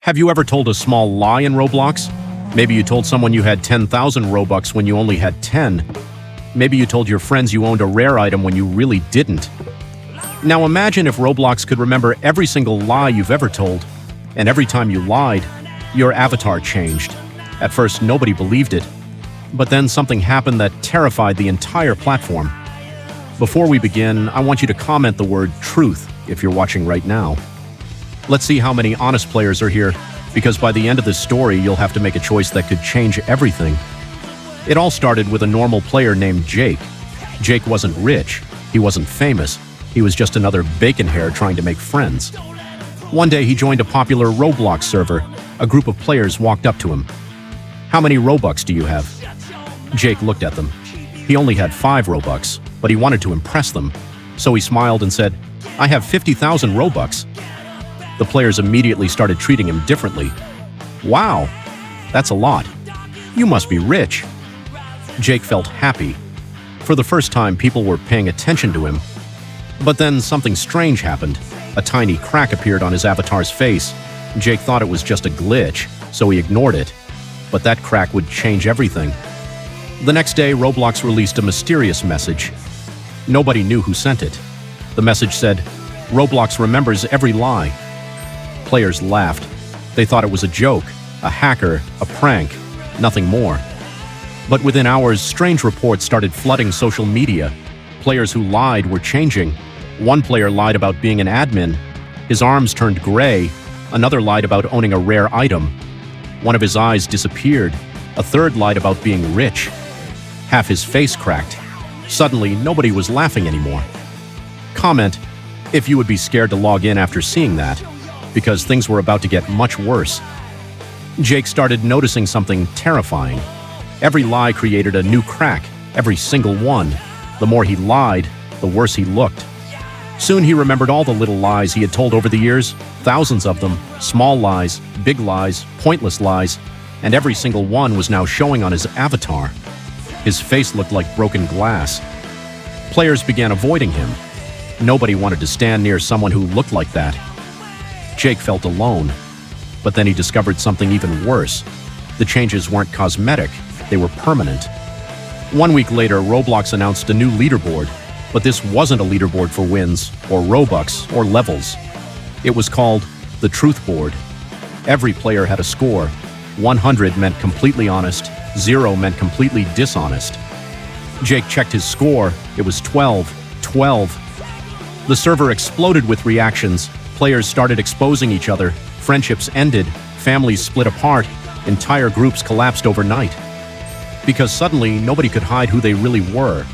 Have you ever told a small lie in Roblox? Maybe you told someone you had 10,000 Robux when you only had 10. Maybe you told your friends you owned a rare item when you really didn't. Now imagine if Roblox could remember every single lie you've ever told, and every time you lied, your avatar changed. At first, nobody believed it, but then something happened that terrified the entire platform. Before we begin, I want you to comment the word truth if you're watching right now. Let's see how many honest players are here, because by the end of this story, you'll have to make a choice that could change everything. It all started with a normal player named Jake. Jake wasn't rich, he wasn't famous, he was just another bacon hair trying to make friends. One day he joined a popular Roblox server. A group of players walked up to him. "How many Robux do you have?" Jake looked at them. He only had 5 Robux, but he wanted to impress them. So he smiled and said, "I have 50,000 Robux. The players immediately started treating him differently. "Wow, that's a lot. You must be rich." Jake felt happy. For the first time, people were paying attention to him. But then something strange happened. A tiny crack appeared on his avatar's face. Jake thought it was just a glitch, so he ignored it. But that crack would change everything. The next day, Roblox released a mysterious message. Nobody knew who sent it. The message said, "Roblox remembers every lie." Players laughed. They thought it was a joke, a hacker, a prank, nothing more. But within hours, strange reports started flooding social media. Players who lied were changing. One player lied about being an admin. His arms turned gray. Another lied about owning a rare item. One of his eyes disappeared. A third lied about being rich. Half his face cracked. Suddenly, nobody was laughing anymore. Comment if you would be scared to log in after seeing that, because things were about to get much worse. Jake started noticing something terrifying. Every lie created a new crack, every single one. The more he lied, the worse he looked. Soon he remembered all the little lies he had told over the years, thousands of them, small lies, big lies, pointless lies, and every single one was now showing on his avatar. His face looked like broken glass. Players began avoiding him. Nobody wanted to stand near someone who looked like that. Jake felt alone, but then he discovered something even worse. The changes weren't cosmetic, they were permanent. 1 week later, Roblox announced a new leaderboard, but this wasn't a leaderboard for wins, or Robux, or levels. It was called the Truth Board. Every player had a score. 100 meant completely honest, 0 meant completely dishonest. Jake checked his score, it was 12. The server exploded with reactions. Players started exposing each other, friendships ended, families split apart, entire groups collapsed overnight. Because suddenly, nobody could hide who they really were.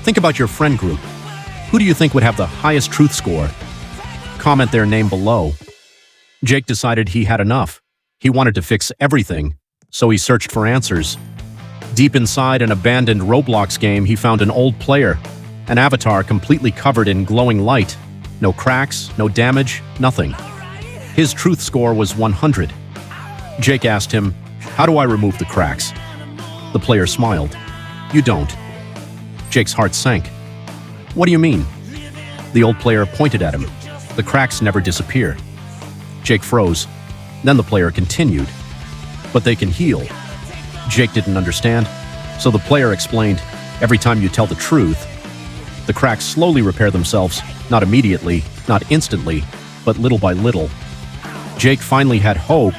Think about your friend group. Who do you think would have the highest truth score? Comment their name below. Jake decided he had enough. He wanted to fix everything, so he searched for answers. Deep inside an abandoned Roblox game, he found an old player, an avatar completely covered in glowing light. No cracks, no damage, nothing. His truth score was 100. Jake asked him, "How do I remove the cracks?" The player smiled. "You don't." Jake's heart sank. "What do you mean?" The old player pointed at him. "The cracks never disappear." Jake froze. Then the player continued. "But they can heal." Jake didn't understand, so the player explained, "Every time you tell the truth, the cracks slowly repair themselves, not immediately, not instantly, but little by little." Jake finally had hope.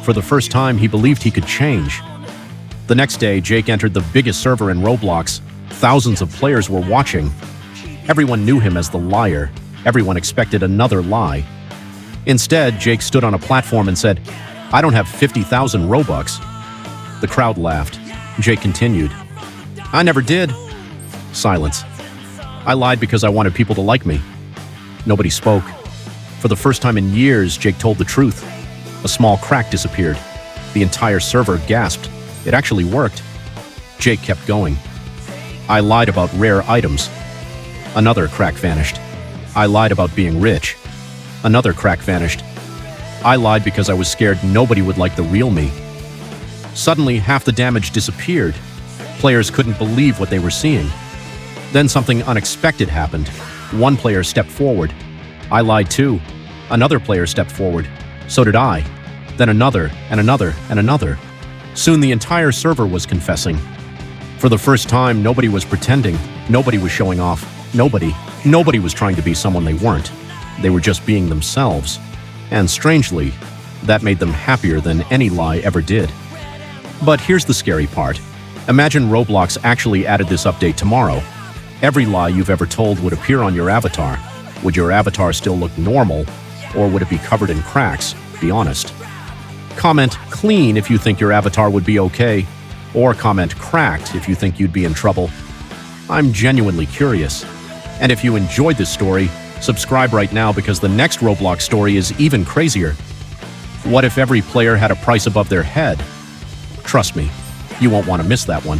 For the first time, he believed he could change. The next day, Jake entered the biggest server in Roblox. Thousands of players were watching. Everyone knew him as the liar. Everyone expected another lie. Instead, Jake stood on a platform and said, "I don't have 50,000 Robux." The crowd laughed. Jake continued, "I never did." Silence. "I lied because I wanted people to like me." Nobody spoke. For the first time in years, Jake told the truth. A small crack disappeared. The entire server gasped. It actually worked. Jake kept going. "I lied about rare items." Another crack vanished. "I lied about being rich." Another crack vanished. "I lied because I was scared nobody would like the real me." Suddenly, half the damage disappeared. Players couldn't believe what they were seeing. Then something unexpected happened. One player stepped forward. "I lied too." Another player stepped forward. "So did I." then another, and another, and another. Soon the entire server was confessing. For the first time, nobody was pretending, nobody was showing off, nobody was trying to be someone they weren't. They were just being themselves. And strangely, that made them happier than any lie ever did. But here's the scary part. Imagine Roblox actually added this update tomorrow. Every lie you've ever told would appear on your avatar. Would your avatar still look normal, or would it be covered in cracks? Be honest. Comment clean if you think your avatar would be okay, or comment cracked if you think you'd be in trouble. I'm genuinely curious. And if you enjoyed this story, subscribe right now because the next Roblox story is even crazier. What if every player had a price above their head? Trust me, you won't want to miss that one.